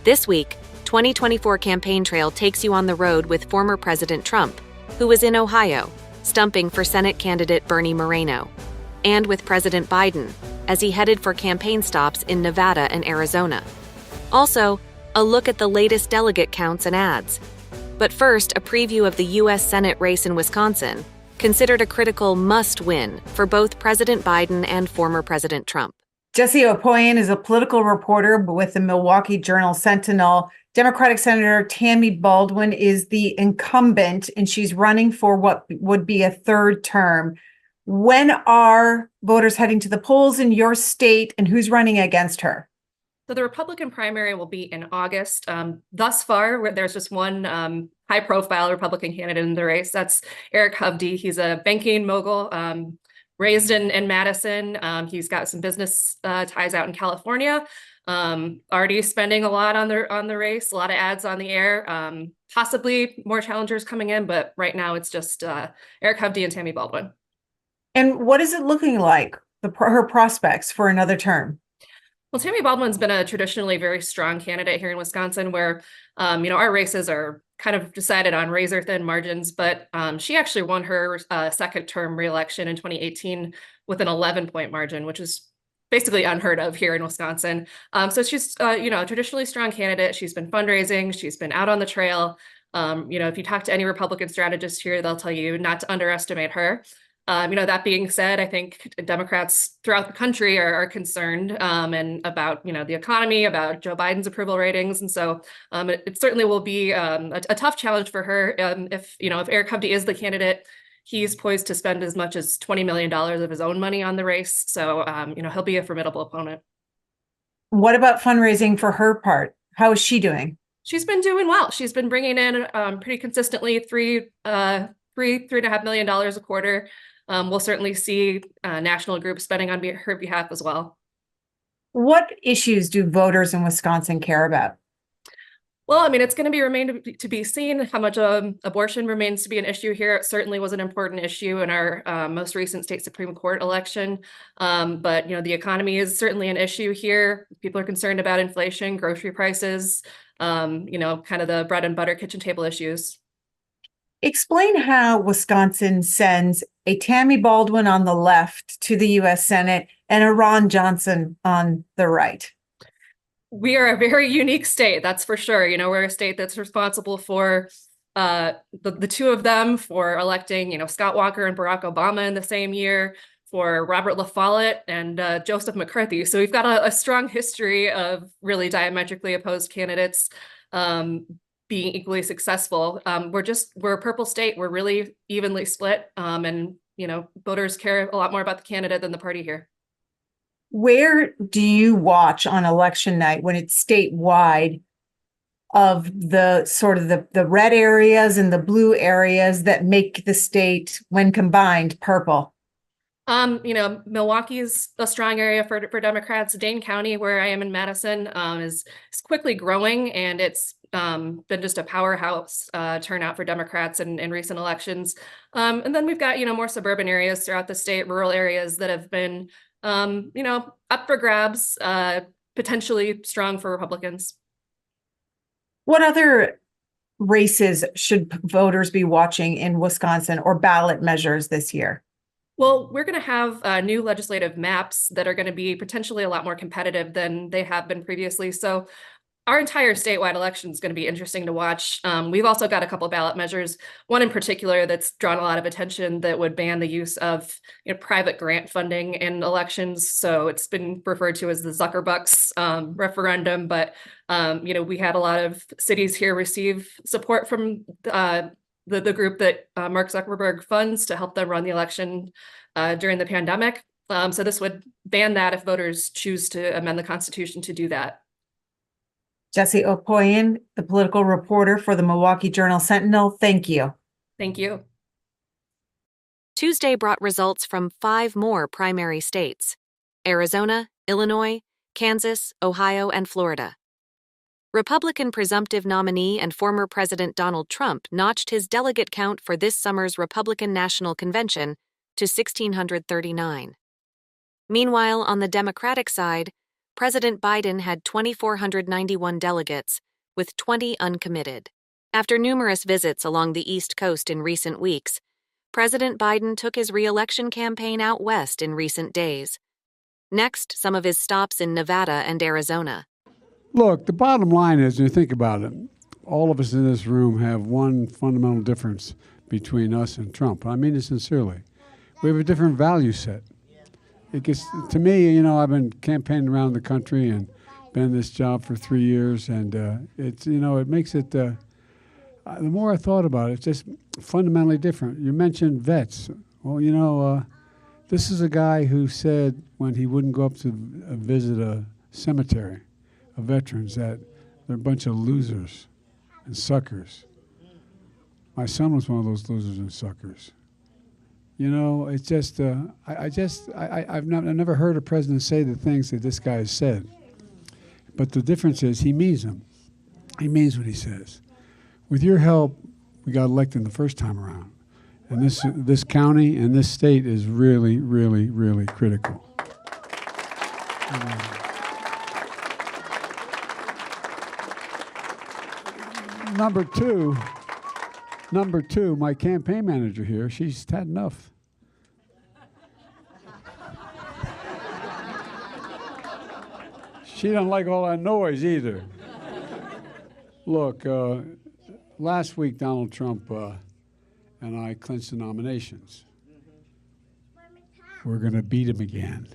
This week, 2024 Campaign Trail takes you on the road with former President Trump, who was in Ohio, stumping for Senate candidate Bernie Moreno, and with President Biden, as he headed for campaign stops in Nevada and Arizona. Also, a look at the latest delegate counts and ads. But first, a preview of the U.S. Senate race in Wisconsin, considered a critical must-win for both President Biden and former President Trump. Jessie Opoyan is a political reporter with the Milwaukee Journal-Sentinel. Democratic Senator Tammy Baldwin is the incumbent, and she's running for what would be a third term. When are voters heading to the polls in your state, and who's running against her? So the Republican primary will be in August. Thus far, there's just one high-profile Republican candidate in the race. That's Eric Hovde. He's a banking mogul, raised in Madison. He's got some business ties out in California. Already spending a lot on the race, a lot of ads on the air. Possibly more challengers coming in, but right now it's just Eric Hovde and Tammy Baldwin. And what is it looking like, her prospects for another term? Well, Tammy Baldwin's been a traditionally very strong candidate here in Wisconsin, where our races are kind of decided on razor-thin margins, but she actually won her second-term reelection in 2018 with an 11-point margin, which is basically unheard of here in Wisconsin. So she's a traditionally strong candidate. She's been fundraising. She's been out on the trail. If you talk to any Republican strategist here, they'll tell you not to underestimate her. That being said, I think Democrats throughout the country are concerned and about, the economy, about Joe Biden's approval ratings. And so it certainly will be a tough challenge for her. If Eric Hovde is the candidate, he's poised to spend as much as $20 million of his own money on the race. So, he'll be a formidable opponent. What about fundraising for her part? How is she doing? She's been doing well. She's been bringing in pretty consistently $3.5 million a quarter. We'll certainly see national groups spending on her behalf as well. What issues do voters in Wisconsin care about? Well, it's going to remain to be seen how much abortion remains to be an issue here. It certainly was an important issue in our most recent state Supreme Court election. But the economy is certainly an issue here. People are concerned about inflation, grocery prices, kind of the bread and butter kitchen table issues. Explain how Wisconsin sends a Tammy Baldwin on the left to the U.S. Senate and a Ron Johnson on the right. We are a very unique state, that's for sure. We're a state that's responsible for the two of them, for electing, Scott Walker and Barack Obama in the same year, for Robert La Follette and Joseph McCarthy. So we've got a strong history of really diametrically opposed candidates being equally successful. We're a purple state. We're really evenly split. And voters care a lot more about the candidate than the party here. Where do you watch on election night when it's statewide of the sort of the red areas and the blue areas that make the state, when combined, purple? Milwaukee is a strong area for Democrats. Dane County, where I am in Madison, is quickly growing, and it's been just a powerhouse turnout for Democrats in recent elections. And then we've got, more suburban areas throughout the state, rural areas that have been, up for grabs, potentially strong for Republicans. What other races should voters be watching in Wisconsin, or ballot measures this year? Well, we're going to have new legislative maps that are going to be potentially a lot more competitive than they have been previously. So our entire statewide election is going to be interesting to watch. We've also got a couple of ballot measures, one in particular that's drawn a lot of attention, that would ban the use of private grant funding in elections. So it's been referred to as the Zuckerbucks referendum. But, we had a lot of cities here receive support from the group that Mark Zuckerberg funds to help them run the election during the pandemic. So this would ban that if voters choose to amend the Constitution to do that. Jessie Opoyan, the political reporter for the Milwaukee Journal-Sentinel, thank you. Thank you. Tuesday brought results from 5 more primary states: Arizona, Illinois, Kansas, Ohio, and Florida. Republican presumptive nominee and former President Donald Trump notched his delegate count for this summer's Republican National Convention to 1,639. Meanwhile, on the Democratic side, President Biden had 2,491 delegates, with 20 uncommitted. After numerous visits along the East Coast in recent weeks, President Biden took his re-election campaign out west in recent days. Next, some of his stops in Nevada and Arizona. Look, the bottom line is, when you think about it, all of us in this room have one fundamental difference between us and Trump. I mean it sincerely. We have a different value set. It gets, to me, I've been campaigning around the country and been in this job for 3 years, and it makes it, the more I thought about it, it's just fundamentally different. You mentioned vets. Well, this is a guy who said when he wouldn't go up to visit a cemetery of veterans that they're a bunch of losers and suckers. My son was one of those losers and suckers. It's just, I've never heard a president say the things that this guy has said. But the difference is he means them. He means what he says. With your help, we got elected the first time around. And this county and this state is really, really, really critical. Number two, my campaign manager here, she's had enough. She doesn't like all that noise either. Look, last week Donald Trump and I clinched the nominations. We're going to beat him again.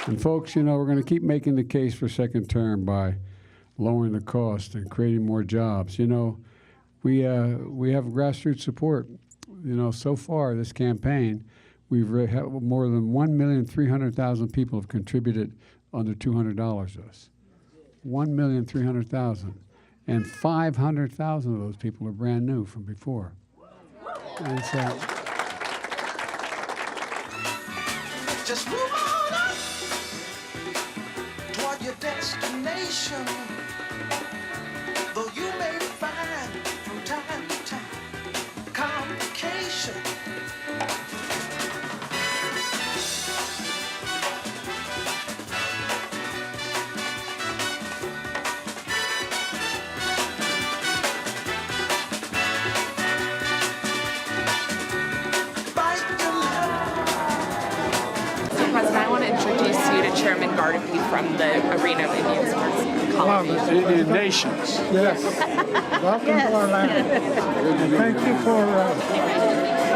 And folks, we're going to keep making the case for second term by lowering the cost and creating more jobs. We have grassroots support. So far this campaign, we've had more than 1,300,000 people have contributed under $200 to us. 1,300,000, and 500,000 of those people are brand new from before. And so, just move on up toward your destination. Though you may find from time to time complication. President, I want to introduce you to Chairman Gardapi from the Arena of Indian Sports Colony. Indian nations. Yes. Welcome to our land. And thank you for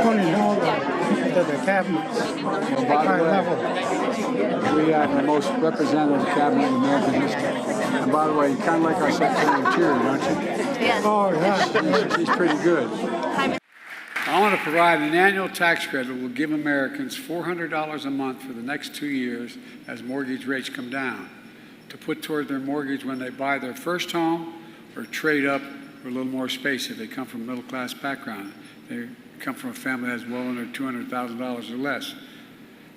putting all into the cabinets at high level. We have the most representative cabinet in American history. And by the way, you kind of like our Secretary of Interior, don't you? Yes. Oh, yeah. She's pretty good. I want to provide an annual tax credit that will give Americans $400 a month for the next 2 years as mortgage rates come down to put toward their mortgage when they buy their first home or trade up for a little more space if they come from a middle-class background. They come from a family that has well under $200,000 or less.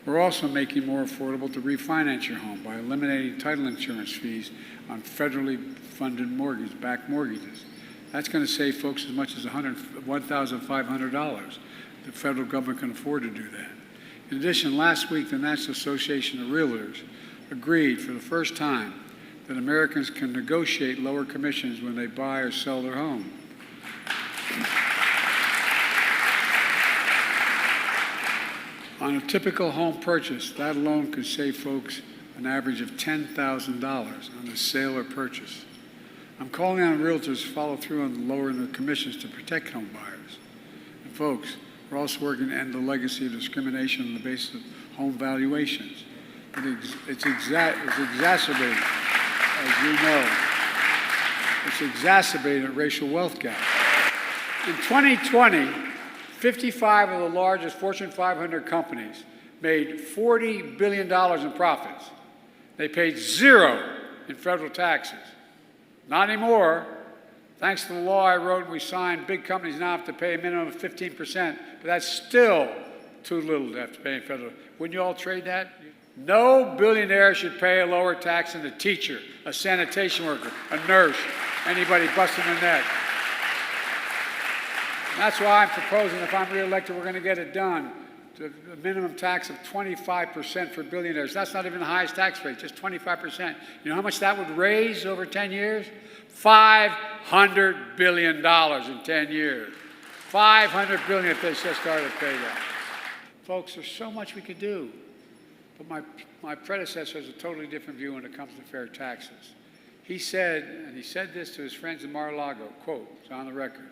We're also making more affordable to refinance your home by eliminating title insurance fees on federally funded backed mortgages. That's going to save folks as much as $1,500. The federal government can afford to do that. In addition, last week, the National Association of Realtors agreed for the first time that Americans can negotiate lower commissions when they buy or sell their home. On a typical home purchase, that alone could save folks an average of $10,000 on the sale or purchase. I'm calling on realtors to follow through on lowering their commissions to protect home buyers. And folks, we're also working to end the legacy of discrimination on the basis of home valuations. It's exacerbated, as you know, it's exacerbated a racial wealth gap. In 2020, 55 of the largest Fortune 500 companies made $40 billion in profits. They paid zero in federal taxes. Not anymore. Thanks to the law I wrote and we signed, big companies now have to pay a minimum of 15%, but that's still too little to have to pay in federal. Wouldn't you all trade that? No billionaire should pay a lower tax than a teacher, a sanitation worker, a nurse, anybody busting their neck. And that's why I'm proposing, if I'm reelected, we're going to get it done, a minimum tax of 25% for billionaires. That's not even the highest tax rate, just 25%. You know how much that would raise over 10 years? $500 billion in 10 years. $500 billion if they just started to pay that. Folks, there's so much we could do. But my predecessor has a totally different view when it comes to fair taxes. He said, and he said this to his friends in Mar-a-Lago, quote, it's on the record,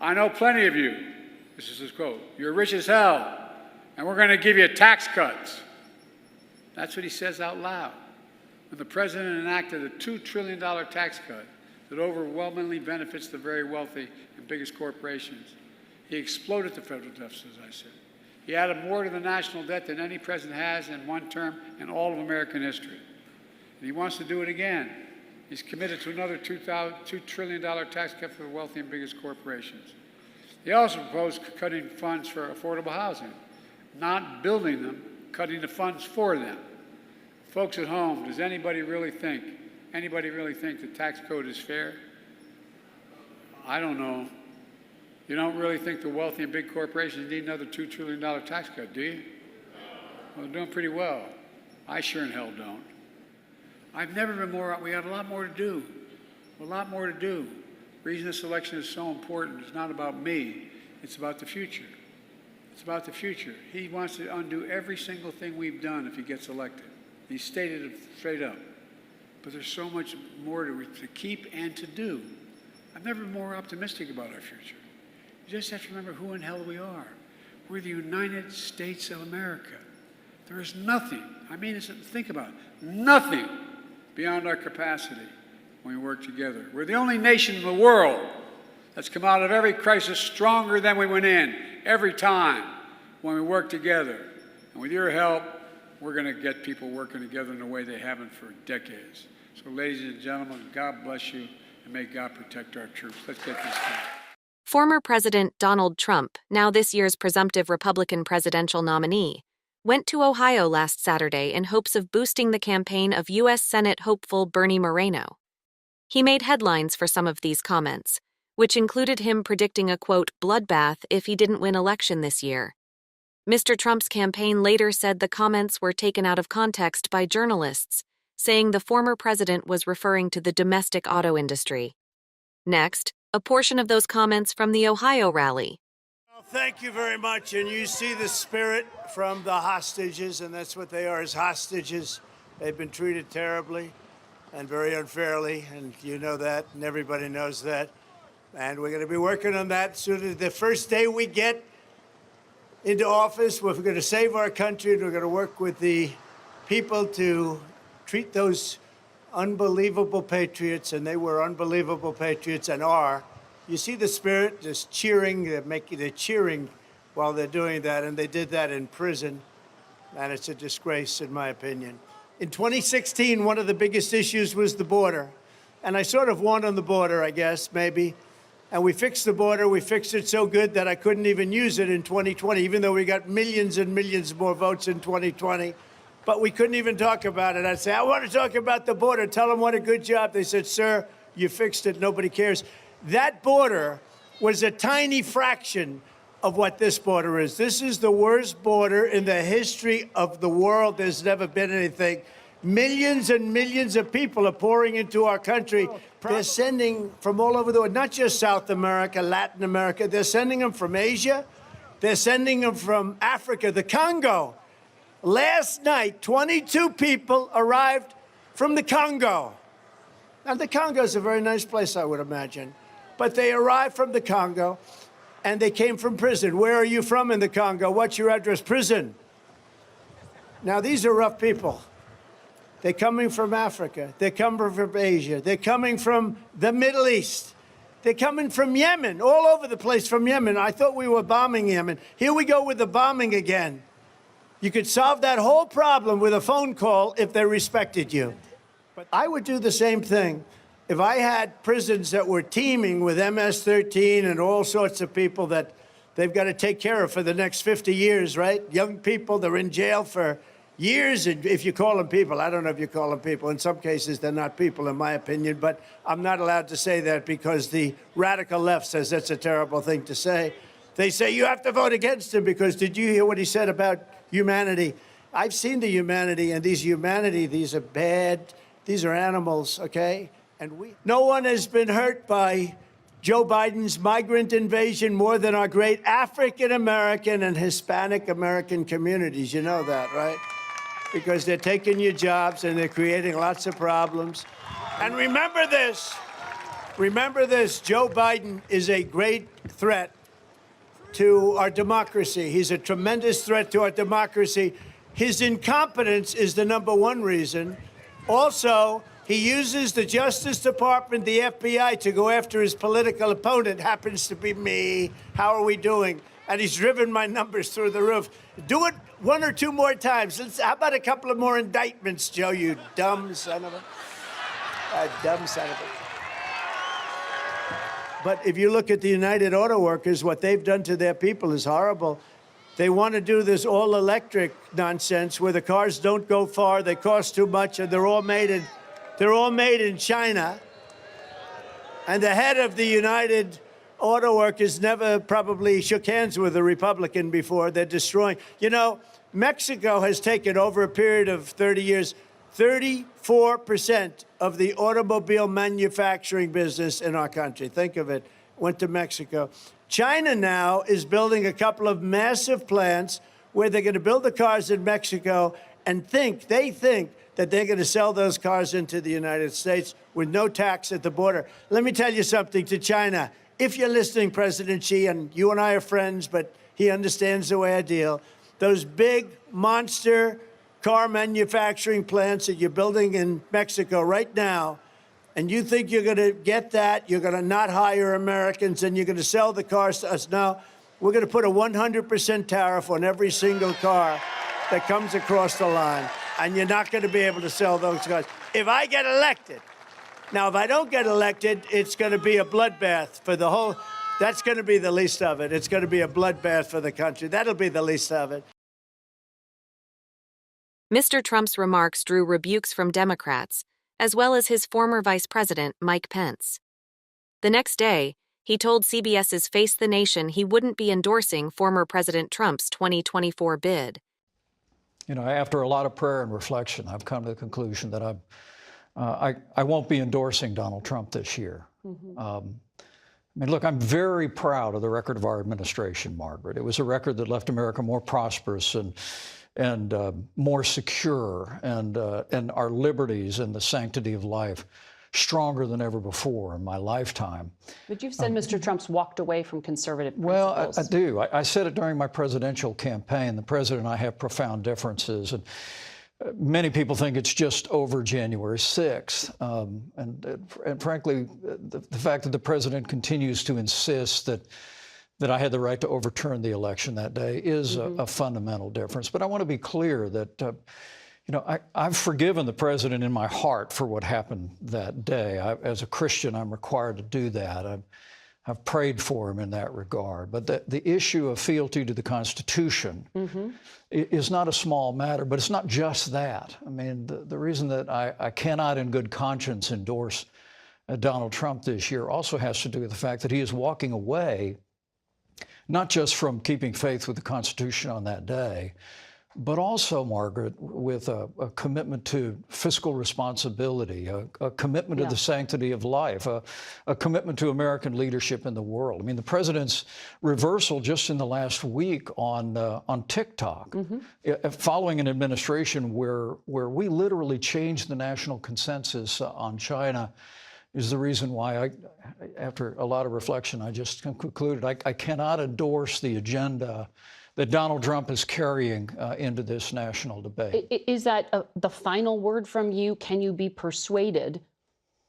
"I know plenty of you," this is his quote, "you're rich as hell, and we're going to give you tax cuts." That's what he says out loud. When the president enacted a $2 trillion tax cut that overwhelmingly benefits the very wealthy and biggest corporations, he exploded the federal deficit, as I said. He added more to the national debt than any president has in one term in all of American history. And he wants to do it again. He's committed to another $2 trillion tax cut for the wealthy and biggest corporations. He also proposed cutting funds for affordable housing, not building them, cutting the funds for them. Folks at home, does anybody really think the tax code is fair? I don't know. You don't really think the wealthy and big corporations need another $2 trillion tax cut, do you? Well, they're doing pretty well. I sure in hell don't. I've never been more, we have a lot more to do. A lot more to do. The reason this election is so important is not about me, it's about the future. It's about the future. He wants to undo every single thing we've done if he gets elected. He stated it straight up. But there's so much more to keep and to do. I've never been more optimistic about our future. You just have to remember who in hell we are. We're the United States of America. There is nothing, I mean, think about it, nothing beyond our capacity when we work together. We're the only nation in the world that's come out of every crisis stronger than we went in, every time when we work together. And with your help, we're going to get people working together in a way they haven't for decades. So ladies and gentlemen, God bless you, and may God protect our troops. Let's get this done. Former President Donald Trump, now this year's presumptive Republican presidential nominee, went to Ohio last Saturday in hopes of boosting the campaign of U.S. Senate hopeful Bernie Moreno. He made headlines for some of these comments, which included him predicting a, quote, bloodbath if he didn't win election this year. Mr. Trump's campaign later said the comments were taken out of context by journalists, saying the former president was referring to the domestic auto industry. Next, a portion of those comments from the Ohio rally. Well, thank you very much. And you see the spirit from the hostages, and that's what they are, as hostages. They've been treated terribly and very unfairly, and you know that, and everybody knows that. And we're going to be working on that soon. The first day we get into office, we're going to save our country, and we're going to work with the people to treat those unbelievable patriots, and they were unbelievable patriots and are. You see the spirit, just cheering, they're cheering while they're doing that, and they did that in prison, and it's a disgrace, in my opinion. In 2016, one of the biggest issues was the border, and I sort of won on the border, I guess, maybe, and we fixed the border. We fixed it so good that I couldn't even use it in 2020, even though we got millions and millions more votes in 2020. But we couldn't even talk about it. I'd say, I want to talk about the border. Tell them what a good job. They said, sir, you fixed it. Nobody cares. That border was a tiny fraction of what this border is. This is the worst border in the history of the world. There's never been anything. Millions and millions of people are pouring into our country. They're sending from all over the world, not just South America, Latin America. They're sending them from Asia. They're sending them from Africa, the Congo. Last night, 22 people arrived from the Congo. Now, the Congo is a very nice place, I would imagine. But they arrived from the Congo, and they came from prison. Where are you from in the Congo? What's your address? Prison. Now, these are rough people. They're coming from Africa. They're coming from Asia. They're coming from the Middle East. They're coming from Yemen, all over the place from Yemen. I thought we were bombing Yemen. Here we go with the bombing again. You could solve that whole problem with a phone call if they respected you. But I would do the same thing if I had prisons that were teeming with MS-13 and all sorts of people that they've got to take care of for the next 50 years, right? Young people, they're in jail for years, and if you call them people, I don't know if you call them people. In some cases, they're not people, in my opinion, but I'm not allowed to say that because the radical left says that's a terrible thing to say. They say you have to vote against him because did you hear what he said about humanity? I've seen the humanity, and these are bad, these are animals, okay? And no one has been hurt by Joe Biden's migrant invasion more than our great African American and Hispanic American communities. You know that, right? Because they're taking your jobs and they're creating lots of problems. And remember this, Joe Biden is a great threat to our democracy. He's a tremendous threat to our democracy. His incompetence is the #1 reason. Also, he uses the Justice Department, the FBI, to go after his political opponent, happens to be me. How are we doing? And he's driven my numbers through the roof. Do it 1 or 2 more times. How about a couple of more indictments, Joe, you dumb son of a... dumb son of a... But if you look at the United Auto Workers, what they've done to their people is horrible. They want to do this all-electric nonsense where the cars don't go far, they cost too much, and they're all made in China. And the head of the United Auto Workers never probably shook hands with a Republican before. They're destroying. You know, Mexico has taken over a period of 30 years, 34% of the automobile manufacturing business in our country. Think of it, went to Mexico. China now is building a couple of massive plants where they're going to build the cars in Mexico and they think that they're going to sell those cars into the United States with no tax at the border. Let me tell you something to China. If you're listening, President Xi, and you and I are friends, but he understands the way I deal, those big monster car manufacturing plants that you're building in Mexico right now, and you think you're going to get that, you're going to not hire Americans, and you're going to sell the cars to us. No, we're going to put a 100% tariff on every single car that comes across the line, and you're not going to be able to sell those cars. If I get elected, now, if I don't get elected, it's going to be a bloodbath for the whole, that's going to be the least of it. It's going to be a bloodbath for the country. That'll be the least of it. Mr. Trump's remarks drew rebukes from Democrats, as well as his former Vice President, Mike Pence. The next day, he told CBS's Face the Nation he wouldn't be endorsing former President Trump's 2024 bid. You know, after a lot of prayer and reflection, I've come to the conclusion that I won't be endorsing Donald Trump this year. I mean, look, I'm very proud of the record of our administration, Margaret. It was a record that left America more prosperous and more secure, and our liberties and the sanctity of life stronger than ever before in my lifetime. But you've said Mr. Trump's walked away from conservative principles. Well, I do. I said it during my presidential campaign. The president and I have profound differences, and many people think it's just over January 6th. And frankly, the fact that the president continues to insist that I had the right to overturn the election that day is a fundamental difference. But I want to be clear that, you know, I've forgiven the president in my heart for what happened that day. As a Christian, I'm required to do that. I've prayed for him in that regard. But the issue of fealty to the Constitution is not a small matter, but it's not just that. I mean, the reason that I cannot in good conscience endorse Donald Trump this year also has to do with the fact that he is walking away not just from keeping faith with the Constitution on that day, but also, Margaret, with a commitment to fiscal responsibility, a commitment to the sanctity of life, a commitment to American leadership in the world. I mean, the president's reversal just in the last week on TikTok, following an administration where we literally changed the national consensus on China, is the reason why after a lot of reflection, I just concluded I cannot endorse the agenda that Donald Trump is carrying into this national debate. Is that the final word from you? Can you be persuaded,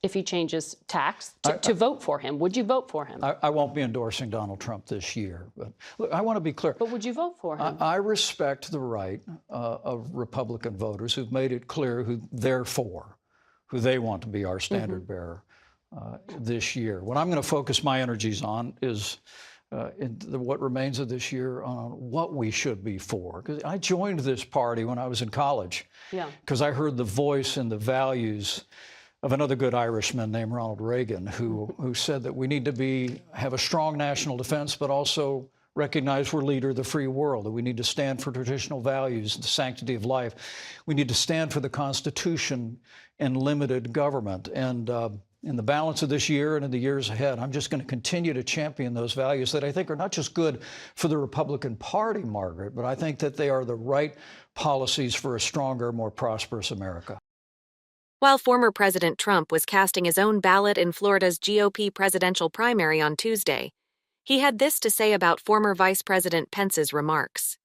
if he changes tax, to vote for him? Would you vote for him? I won't be endorsing Donald Trump this year. But look, I want to be clear. But would you vote for him? I respect the right of Republican voters who've made it clear who they're for, who they want to be our standard bearer this year. What I'm going to focus my energies on is in what remains of this year on what we should be for. Because I joined this party when I was in college because I heard the voice and the values of another good Irishman named Ronald Reagan, who said that we need to have a strong national defense, but also recognize we're leader of the free world, that we need to stand for traditional values, the sanctity of life. We need to stand for the Constitution and limited government. And in the balance of this year and in the years ahead, I'm just going to continue to champion those values that I think are not just good for the Republican Party, Margaret, but I think that they are the right policies for a stronger, more prosperous America. While former President Trump was casting his own ballot in Florida's GOP presidential primary on Tuesday, he had this to say about former Vice President Pence's remarks.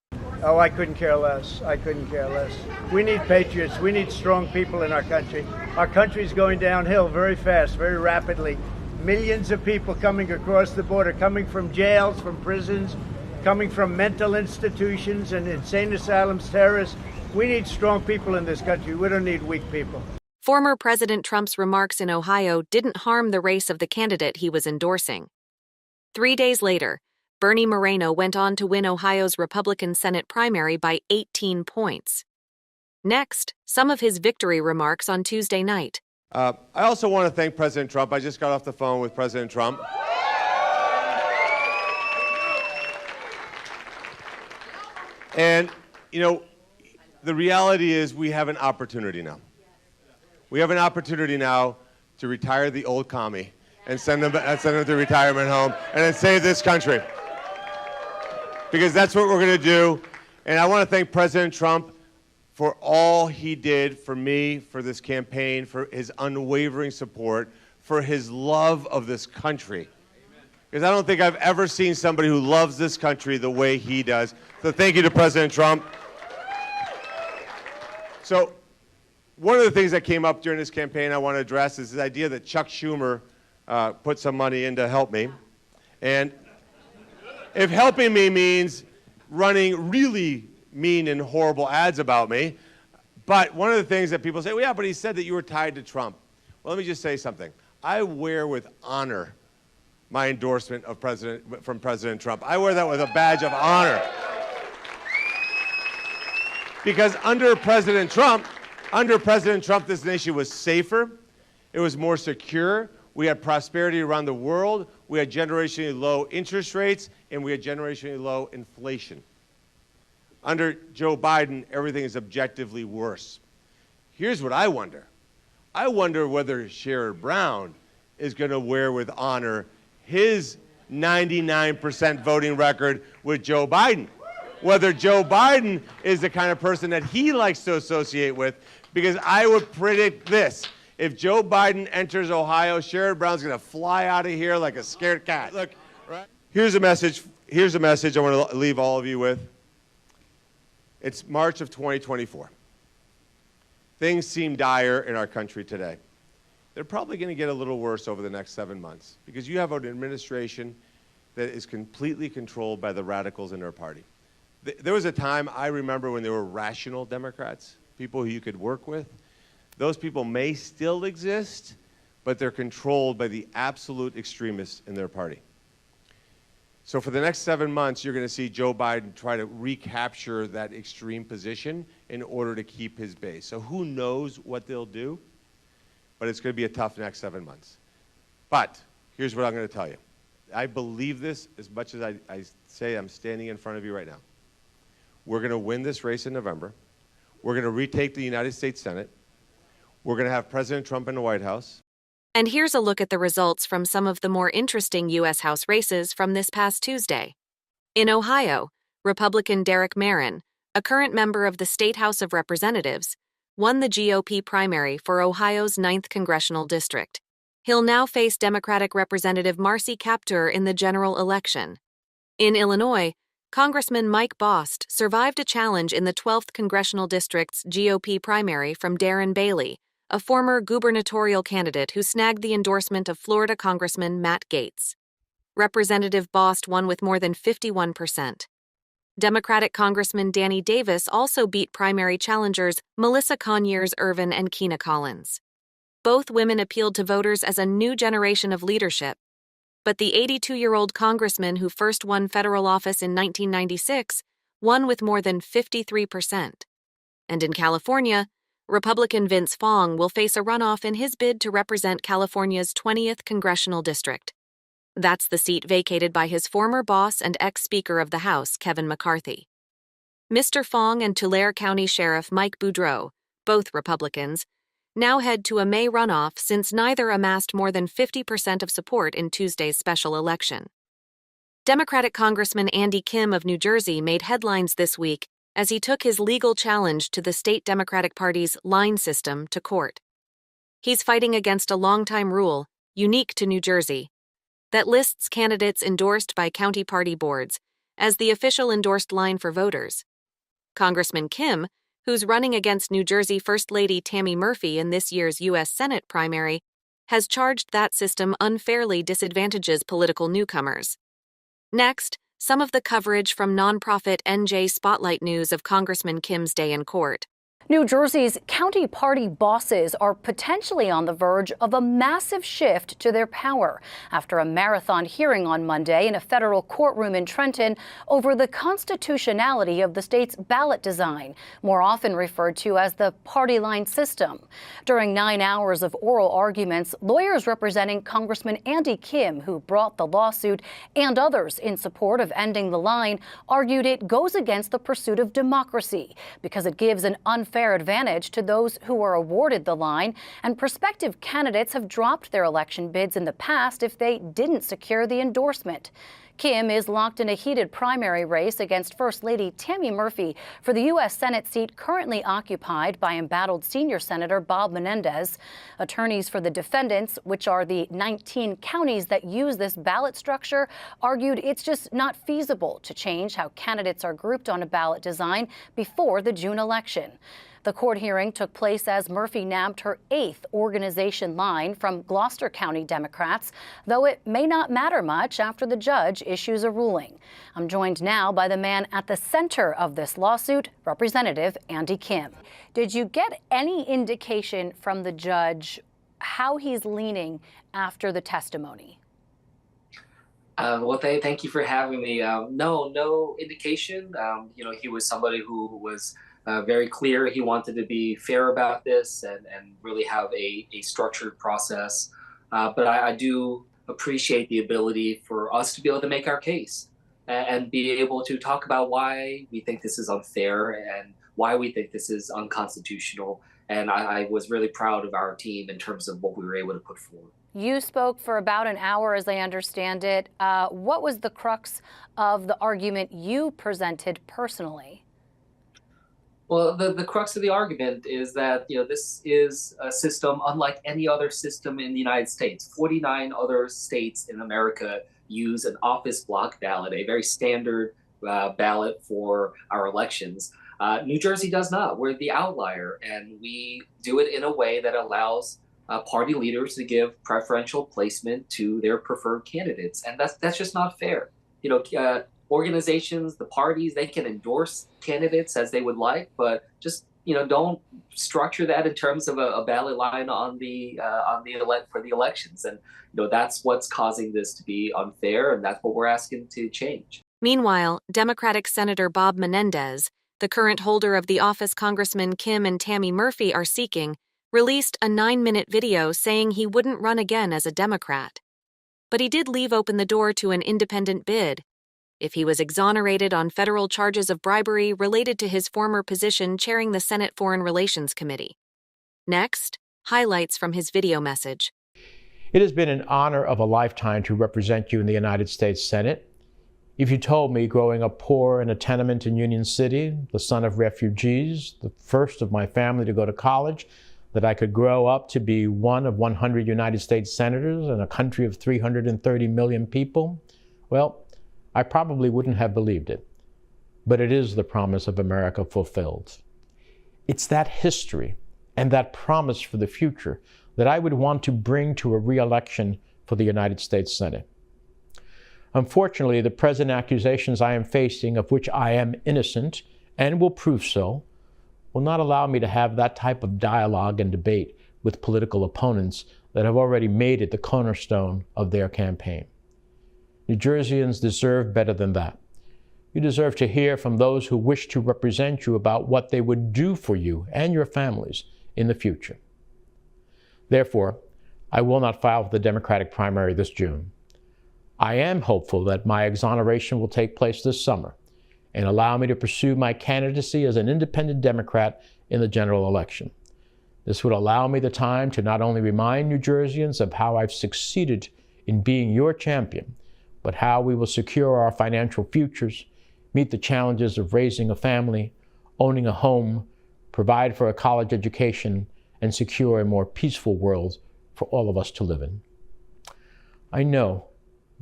Oh, I couldn't care less. I couldn't care less. We need patriots. We need strong people in our country. Our country's going downhill very fast, very rapidly. Millions of people coming across the border, coming from jails, from prisons, coming from mental institutions and insane asylums, terrorists. We need strong people in this country. We don't need weak people. Former President Trump's remarks in Ohio didn't harm the race of the candidate he was endorsing. 3 days later, Bernie Moreno went on to win Ohio's Republican Senate primary by 18 points. Next, some of his victory remarks on Tuesday night. I also want to thank President Trump. I just got off the phone with President Trump. And, you know, the reality is we have an opportunity now. We have an opportunity now to retire the old commie and send them to retirement home and then save this country. Because that's what we're going to do. And I want to thank President Trump for all he did for me, for this campaign, for his unwavering support, for his love of this country. Because I don't think I've ever seen somebody who loves this country the way he does. So thank you to President Trump. So one of the things that came up during this campaign I want to address is this idea that Chuck Schumer put some money in to help me. And if helping me means running really mean and horrible ads about me, but one of the things that people say, well, yeah, but he said that you were tied to Trump. Well, let me just say something. I wear with honor my endorsement of from President Trump. I wear that with a badge of honor. Because under President Trump, this nation was safer, it was more secure, we had prosperity around the world, we had generationally low interest rates, and we had generationally low inflation. Under Joe Biden, everything is objectively worse. Here's what I wonder. I wonder whether Sherrod Brown is going to wear with honor his 99% voting record with Joe Biden. Whether Joe Biden is the kind of person that he likes to associate with, because I would predict this. If Joe Biden enters Ohio, Sherrod Brown's going to fly out of here like a scared cat. Look, right? Here's a message I want to leave all of you with. It's March of 2024. Things seem dire in our country today. They're probably going to get a little worse over the next 7 months because you have an administration that is completely controlled by the radicals in their party. There was a time I remember when there were rational Democrats, people who you could work with. Those people may still exist, but they're controlled by the absolute extremists in their party. So for the next 7 months, you're going to see Joe Biden try to recapture that extreme position in order to keep his base. So who knows what they'll do, but it's going to be a tough next 7 months. But here's what I'm going to tell you. I believe this as much as I say I'm standing in front of you right now. We're going to win this race in November. We're going to retake the United States Senate. We're going to have President Trump in the White House. And here's a look at the results from some of the more interesting U.S. House races from this past Tuesday. In Ohio, Republican Derek Marin, a current member of the State House of Representatives, won the GOP primary for Ohio's 9th Congressional District. He'll now face Democratic Representative Marcy Kaptur in the general election. In Illinois, Congressman Mike Bost survived a challenge in the 12th Congressional District's GOP primary from Darren Bailey, a former gubernatorial candidate who snagged the endorsement of Florida Congressman Matt Gaetz. Representative Bost won with more than 51%. Democratic Congressman Danny Davis also beat primary challengers Melissa Conyers Ervin and Keena Collins. Both women appealed to voters as a new generation of leadership. But the 82-year-old congressman who first won federal office in 1996 won with more than 53%. And in California, Republican Vince Fong will face a runoff in his bid to represent California's 20th congressional district. That's the seat vacated by his former boss and ex-Speaker of the House, Kevin McCarthy. Mr. Fong and Tulare County Sheriff Mike Boudreau, both Republicans, now head to a May runoff since neither amassed more than 50% of support in Tuesday's special election. Democratic Congressman Andy Kim of New Jersey made headlines this week as he took his legal challenge to the state Democratic Party's line system to court. He's fighting against a longtime rule, unique to New Jersey, that lists candidates endorsed by county party boards as the official endorsed line for voters. Congressman Kim, who's running against New Jersey First Lady Tammy Murphy in this year's U.S. Senate primary, has charged that system unfairly disadvantages political newcomers. Next, some of the coverage from nonprofit NJ Spotlight News of Congressman Kim's day in court. New Jersey's county party bosses are potentially on the verge of a massive shift to their power after a marathon hearing on Monday in a federal courtroom in Trenton over the constitutionality of the state's ballot design, more often referred to as the party line system. During 9 hours of oral arguments, lawyers representing Congressman Andy Kim, who brought the lawsuit, and others in support of ending the line, argued it goes against the pursuit of democracy because it gives an unfair advantage to those who are awarded the line, and prospective candidates have dropped their election bids in the past if they didn't secure the endorsement. Kim is locked in a heated primary race against First Lady Tammy Murphy for the U.S. Senate seat currently occupied by embattled senior Senator Bob Menendez. Attorneys for the defendants, which are the 19 counties that use this ballot structure, argued it's just not feasible to change how candidates are grouped on a ballot design before the June election. The court hearing took place as Murphy nabbed her 8th organization line from Gloucester County Democrats, though it may not matter much after the judge issues a ruling. I'm joined now by the man at the center of this lawsuit, Representative Andy Kim. Did you get any indication from the judge how he's leaning after the testimony? Well, thank you for having me. No indication. He was somebody who was very clear. He wanted to be fair about this and really have a structured process. But I do appreciate the ability for us to be able to make our case and be able to talk about why we think this is unfair and why we think this is unconstitutional. And I was really proud of our team in terms of what we were able to put forward. You spoke for about an hour, as I understand it. What was the crux of the argument you presented personally? Well, the crux of the argument is that, this is a system unlike any other system in the United States. 49 other states in America use an office block ballot, a very standard ballot for our elections. New Jersey does not. We're the outlier, and we do it in a way that allows party leaders to give preferential placement to their preferred candidates, and that's just not fair. Organizations, the parties, they can endorse candidates as they would like, but just don't structure that in terms of a ballot line for the elections. And that's what's causing this to be unfair, and that's what we're asking to change. Meanwhile, Democratic Senator Bob Menendez, the current holder of the office Congressman Kim and Tammy Murphy are seeking, released a 9-minute video saying he wouldn't run again as a Democrat. But he did leave open the door to an independent bid if he was exonerated on federal charges of bribery related to his former position chairing the Senate Foreign Relations Committee. Next, highlights from his video message. It has been an honor of a lifetime to represent you in the United States Senate. If you told me growing up poor in a tenement in Union City, the son of refugees, the first of my family to go to college, that I could grow up to be one of 100 United States senators in a country of 330 million people, well, I probably wouldn't have believed it. But it is the promise of America fulfilled. It's that history and that promise for the future that I would want to bring to a re-election for the United States Senate. Unfortunately, the present accusations I am facing, of which I am innocent and will prove so, will not allow me to have that type of dialogue and debate with political opponents that have already made it the cornerstone of their campaign. New Jerseyans deserve better than that. You deserve to hear from those who wish to represent you about what they would do for you and your families in the future. Therefore, I will not file for the Democratic primary this June. I am hopeful that my exoneration will take place this summer and allow me to pursue my candidacy as an independent Democrat in the general election. This would allow me the time to not only remind New Jerseyans of how I've succeeded in being your champion, but how we will secure our financial futures, meet the challenges of raising a family, owning a home, provide for a college education, and secure a more peaceful world for all of us to live in. I know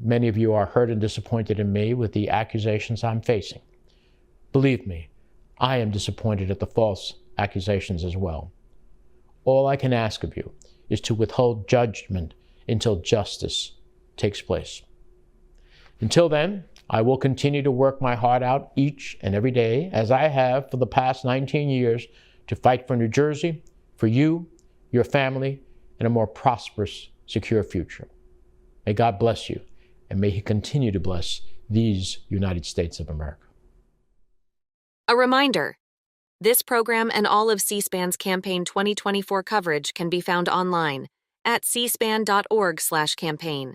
many of you are hurt and disappointed in me with the accusations I'm facing. Believe me, I am disappointed at the false accusations as well. All I can ask of you is to withhold judgment until justice takes place. Until then, I will continue to work my heart out each and every day, as I have for the past 19 years, to fight for New Jersey, for you, your family, and a more prosperous, secure future. May God bless you, and may He continue to bless these United States of America. A reminder, this program and all of C-SPAN's Campaign 2024 coverage can be found online at cspan.org/campaign.